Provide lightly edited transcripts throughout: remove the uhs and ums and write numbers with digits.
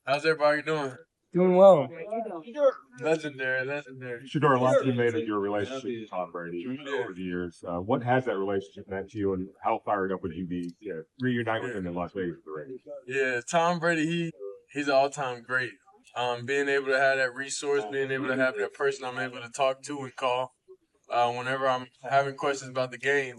How's everybody doing? Doing well. Legendary. Shedeur, a lot's been made of your relationship with Tom Brady over the years. What has that relationship meant to you, and how fired up would you be to reunite with him in Las Vegas with the Raiders? Yeah, Tom Brady, he's an all-time great. Being able to have that resource, being able to have that person I'm able to talk to and call whenever I'm having questions about the game,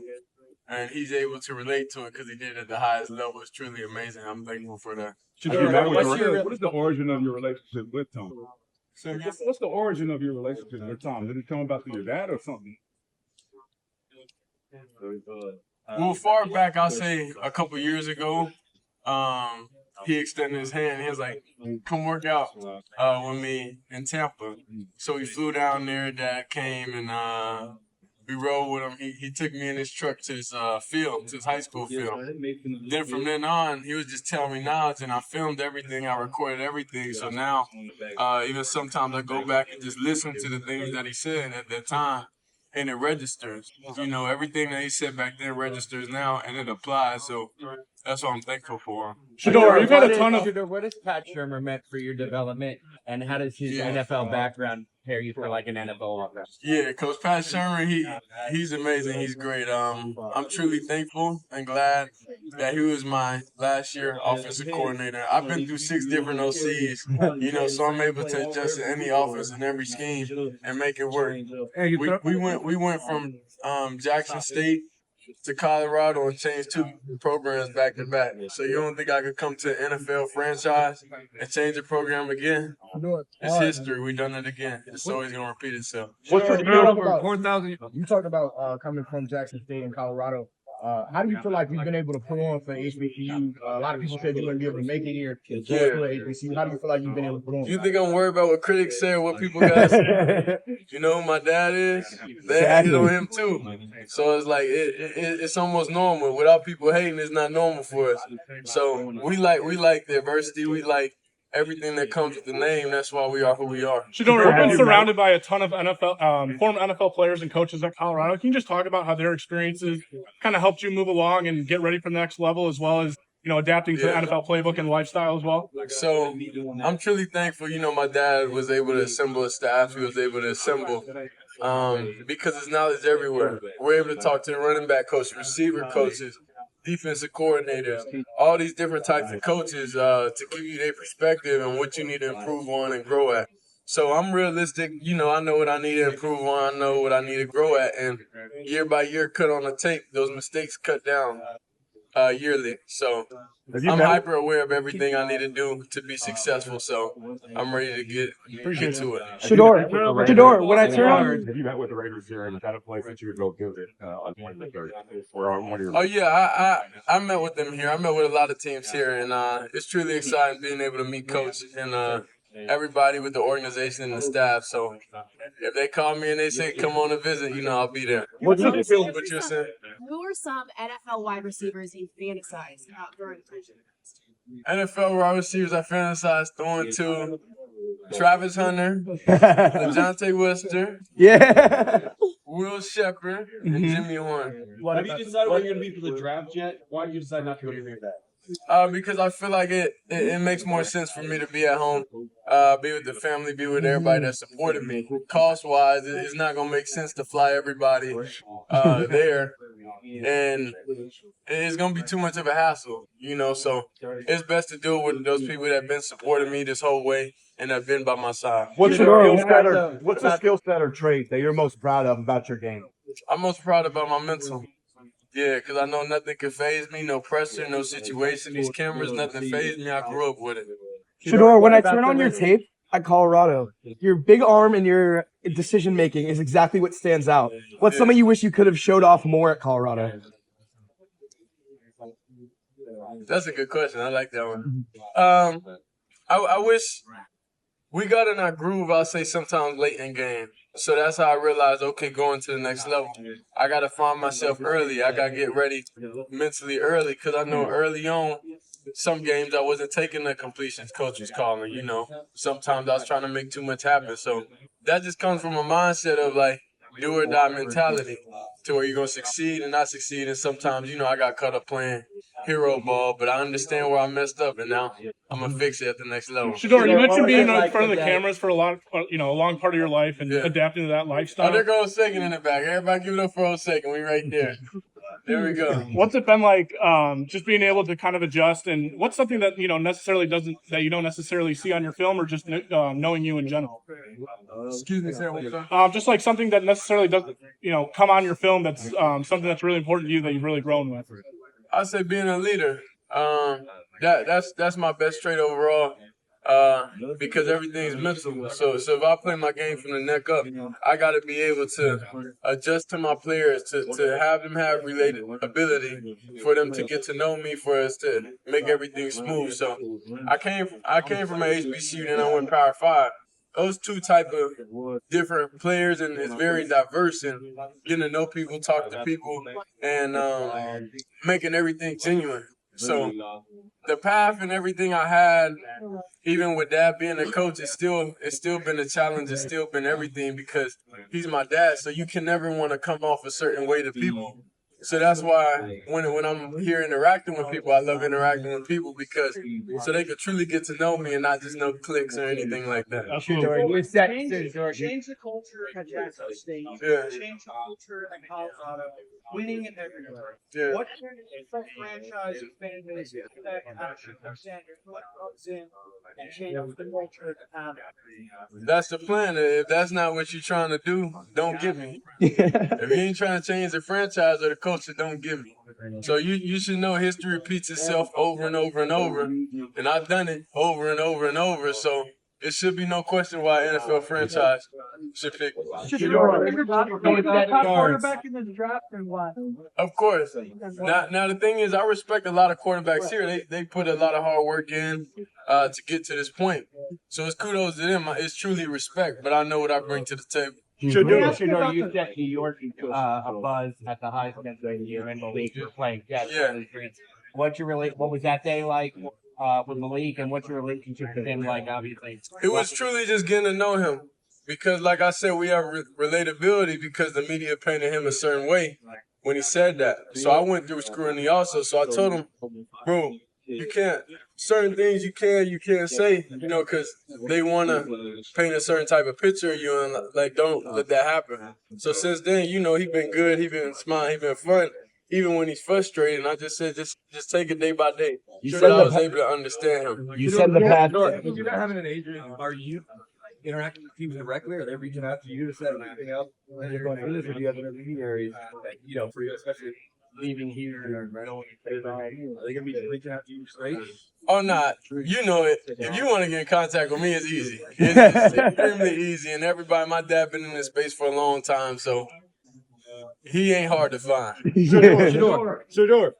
and he's able to relate to it because he did it at the highest level is truly amazing. I'm thankful for that. What is the origin of your relationship with Tom? What's the origin of your relationship with Tom? Did it come about through your dad or something? Well, far back, I'll say a couple years ago, he extended his hand. He was like, come work out with me in Tampa. So we flew down there. Dad came and we rode with him. He took me in his truck to his field, to his high school field. Then from then on, he was just telling me knowledge, and I filmed everything. I recorded everything. So now, even sometimes I go back and just listen to the things that he said at that time, and it registers. You know, everything that he said back then registers now, and it applies. So that's what I'm thankful for. Shedeur, you've had a ton of. Shedeur, what has Pat Shermer meant for your development, and how does his NFL background prepare you for like an NFL offense? Yeah, Coach Pat Shermer, he's amazing. He's great. I'm truly thankful and glad that he was my last year offensive coordinator. I've been through 6 different OCs, you know, so I'm able to adjust to any offense and every scheme and make it work. We went from Jackson State to Colorado and changed 2 programs back to back. So you don't think I could come to an NFL franchise and change the program again? It's history. We done it again. It's always gonna repeat itself. What's the deal for 4,000? You talked about coming from Jackson State and Colorado. How do you feel like you've been able to put on for HBCU? A lot of people said you wouldn't be able to make it here. HBCU. How do you feel like you've been able to put on? You think I'm worried about what critics say or what people got to say? You know who my dad is? They hate on him too. So it's like it's almost normal. Without people hating, it's not normal for us. So we like diversity. We like everything that comes with the name. That's why we are who we are. Shedeur, you've been surrounded by a ton of NFL, former NFL players and coaches at Colorado. Can you just talk about how their experiences kind of helped you move along and get ready for the next level, as well as, you know, adapting to the NFL playbook and lifestyle as well? So I'm truly thankful. You know, my dad was able to assemble a staff. He was able to assemble because there's knowledge everywhere. We're able to talk to the running back coach, receiver coaches, defensive coordinators, all these different types of coaches to give you their perspective and what you need to improve on and grow at. So I'm realistic. You know, I know what I need to improve on. I know what I need to grow at. And year by year, cut on the tape, those mistakes cut down yearly. So I'm hyper aware of everything I need to do to be successful. So I'm ready to get to it. Shedeur, when I turn on. Have you met with the Raiders here, and is that a place that you would go visit on 23rd or on one of your? Oh yeah, I met with them here. I met with a lot of teams here, and it's truly exciting being able to meet Coach and everybody with the organization and the staff. So if they call me and they say come on a visit, you know I'll be there. What's the feel? What you're saying? Who are some NFL wide receivers you fantasize about during the NFL wide receivers I fantasize throwing to Travis Hunter, DeJounte Webster, Will Shepard, and Jimmy Horn. Have you decided where you're going to be for the draft yet? Why did you decide not to go to that? Because I feel like it makes more sense for me to be at home, be with the family, be with everybody that supported me. Cost-wise, it's not going to make sense to fly everybody there, and it's going to be too much of a hassle, you know, so it's best to do it with those people that have been supporting me this whole way and have been by my side. What's the skill set or trait that you're most proud of about your game? I'm most proud about my mental. Yeah, because I know nothing can faze me, no pressure, no situation. These cameras, nothing faze me. I grew up with it. Shedeur, when I turn on your tape at Colorado, your big arm and your decision-making is exactly what stands out. What's something you wish you could have showed off more at Colorado? That's a good question. I like that one. I wish we got in our groove, I'll say, sometimes late in game. So that's how I realized, okay, going to the next level, I got to find myself early. I got to get ready mentally early because I know early on, some games I wasn't taking the completions coach was calling, you know. Sometimes I was trying to make too much happen. So that just comes from a mindset of, like, do or die mentality to where you're going to succeed and not succeed. And sometimes, you know, I got caught up playing hero ball, but I understand where I messed up, and now I'm gonna fix it at the next level. Shedeur, you mentioned being in like front of the today? cameras for a long part of your life and Yeah. adapting to that Oh, lifestyle. there goes second in the back. Everybody give it up for 2nd. We right there. There we go. What's it been like, just being able to kind of adjust, and what's something that you don't necessarily see on your film, or just knowing you in general? Excuse me, Sarah. What was that? Just like something that necessarily doesn't, come on your film. That's something that's really important to you that you've really grown with. I say being a leader. That's my best trait overall. Because everything's mental. So if I play my game from the neck up, I got to be able to adjust to my players, to have them have relatability, for them to get to know me, for us to make everything smooth. So I came from an HBCU, then I went Power 5. Those two type of different players, and it's very diverse, and getting to know people, talk to people, and making everything genuine. So the path and everything I had, even with Dad being a coach, it's still been a challenge. It's still been everything, because he's my dad. So you can never want to come off a certain way to people. So that's why when I'm here interacting with people, I love interacting with people, because so they could truly get to know me and not just know clicks or anything like that. Absolutely. Change the culture at Jackson State. Yeah. Change the culture at Colorado. Winning in everywhere. Yeah. What kind of franchise or fan base that Shedeur Sanders what comes in and change the culture at the town? That's the plan. If that's not what you're trying to do, don't give me. If you ain't trying to change the franchise or the culture, don't give me. So you should know history repeats itself over and over and over, and I've done it over and over and over. So it should be no question why NFL franchise should pick me. Quarterback in the draft and what? Of course. Now the thing is, I respect a lot of quarterbacks here. They put a lot of hard work in to get to this point. So it's kudos to them. It's truly respect, but I know what I bring to the table. Shedeur, you set New York a buzz at the Heisman year in the league for playing Jets. Yeah. What was that day like with Malik, and what's your relationship with him like, obviously? It was truly just getting to know him. Because, like I said, we have relatability, because the media painted him a certain way when he said that. So I went through scrutiny also. So I told him, bro, you can't, certain things you can't say, because they want to paint a certain type of picture of you, and, like, don't let that happen. So since then, he been good, he been smiling, he been fun. Even when he's frustrated, and I just said, just take it day by day. So I was able to understand him. You said the past. You're not having an agent. Are you interacting with people directly? Are they reaching out to you to set anything up? And you're going through this, or do you have intermediaries that, for you, especially leaving here and going to are they going to be reaching out to you straight? Oh, not. You know it. If you want to get in contact with me, it's easy. It's extremely easy. And everybody, my dad been in this space for a long time, so he ain't hard to find. Shedeur.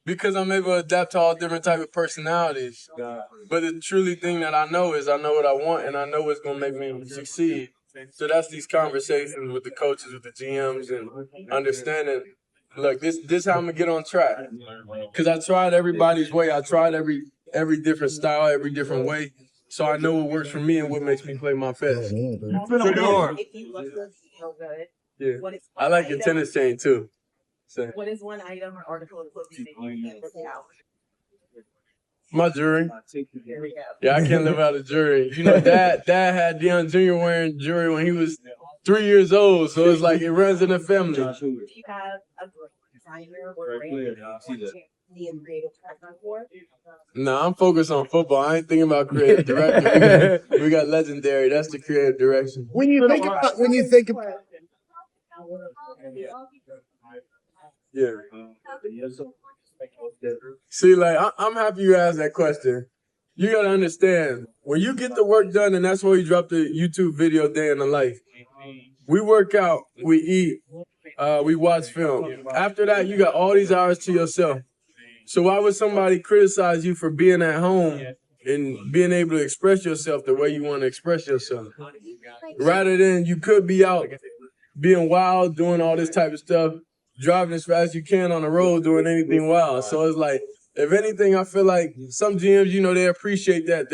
Because I'm able to adapt to all different type of personalities. But the truly thing that I know is I know what I want, and I know what's going to make me succeed. So that's these conversations with the coaches, with the GMs, and understanding, look, this how I'm going to get on track. Because I tried everybody's way. I tried every different style, every different way. So I know what works for me and what makes me play my best. If you look so good, Yeah. what is I like your tennis chain too. So, what is one item or article of clothing that you can't live without? my jewelry. Here we go. Yeah, I can't live out of jewelry. Dad had Deion Jr. wearing jewelry when he was 3 years old, so it's like it runs in the family. Do you have a designer or brand the creative director for? No, I'm focused on football. I ain't thinking about creative director. We got legendary. That's the creative direction. When you think about Yeah. See, like, I'm happy you asked that question. You got to understand, when you get the work done, and that's why we dropped the YouTube video Day in the Life. We work out, we eat, we watch film. After that, you got all these hours to yourself. So why would somebody criticize you for being at home and being able to express yourself the way you want to express yourself? Rather than you could be out being wild, doing all this type of stuff, driving as fast as you can on the road, doing anything wild. So it's like, if anything, I feel like some GMs, they appreciate that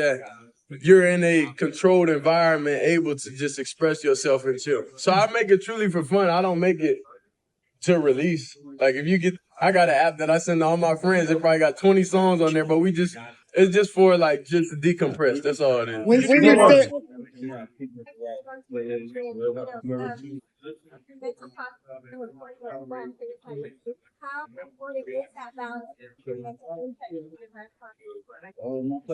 you're in a controlled environment, able to just express yourself and chill. So I make it truly for fun. I don't make it to release. Like if you get, I got an app that I send to all my friends. It probably got 20 songs on there, but it's just for like just to decompress. That's all it is. When you're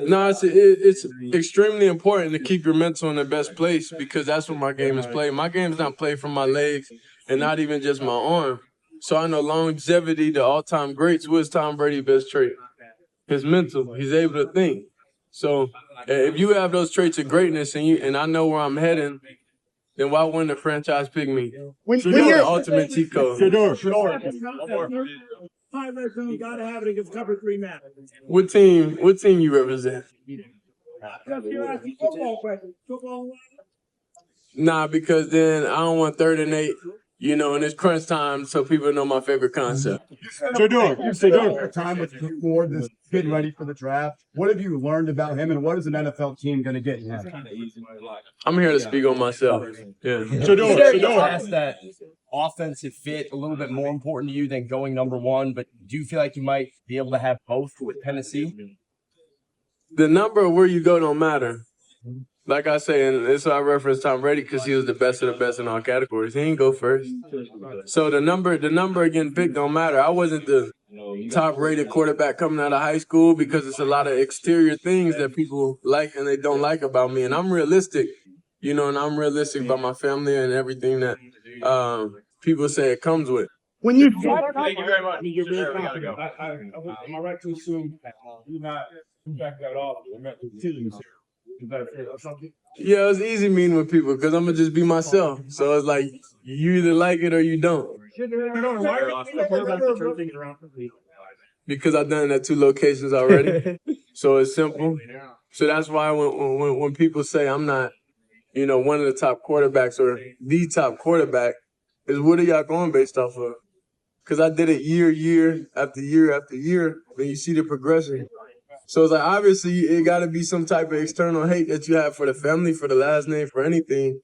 No, it's extremely important to keep your mental in the best place because that's what my game is played. My game is not played from my legs and not even just my arm. So I know longevity, the all-time greats, what's Tom Brady's best trait? His mental. He's able to think. So if you have those traits of greatness and I know where I'm heading, then why wouldn't the franchise pick me? when You're the ultimate cheat code. Five red zone, gotta have it against cover 3 man. What team you represent? Football. Nah, because then I don't want 3rd and 8, and it's crunch time so people know my favorite concept. Shedeur, time with before this getting ready for the draft. What have you learned about him, and what is an NFL team going to get in him? I'm here to speak on myself. Yeah. Ask that offensive fit a little bit more important to you than going number 1, but do you feel like you might be able to have both with Tennessee? The number of where you go don't matter. Like I say, and it's why I reference Tom Brady because he was the best of the best in all categories. He didn't go first. So the number getting picked don't matter. I wasn't the top-rated quarterback coming out of high school because it's a lot of exterior things that people like and they don't like about me. And I'm realistic, and I'm realistic about my family and everything that people say it comes with. When you Thank you very much. You're very confident. Am I right to assume you're not impacted at all? Yeah, it's easy meeting with people because I'm going to just be myself. So it's like, you either like it or you don't. Because I've done it at 2 locations already. So it's simple. So that's why when people say I'm not, one of the top quarterbacks or the top quarterback, is what are y'all going based off of? Because I did it year after year after year, and you see the progression. So it's like, obviously, it got to be some type of external hate that you have for the family, for the last name, for anything,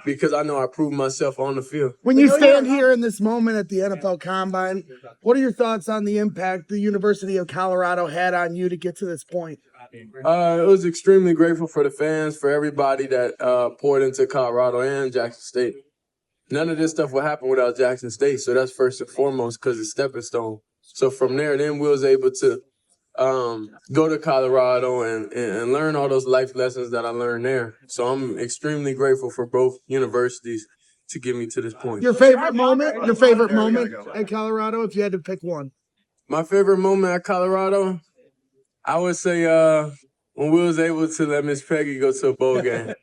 because I know I proved myself on the field. When you stand here in this moment at the NFL Combine, what are your thoughts on the impact the University of Colorado had on you to get to this point? It was extremely grateful for the fans, for everybody that poured into Colorado and Jackson State. None of this stuff would happen without Jackson State, so that's first and foremost because it's stepping stone. So from there, then we was able to go to Colorado and learn all those life lessons that I learned there. So I'm extremely grateful for both universities to get me to this point. Your favorite moment at Colorado, if you had to pick one. My favorite moment at Colorado, I would say when we was able to let Miss Peggy go to a bowl game.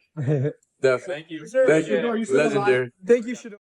Definitely. Thank you. Legendary. Thank you, Shedeur.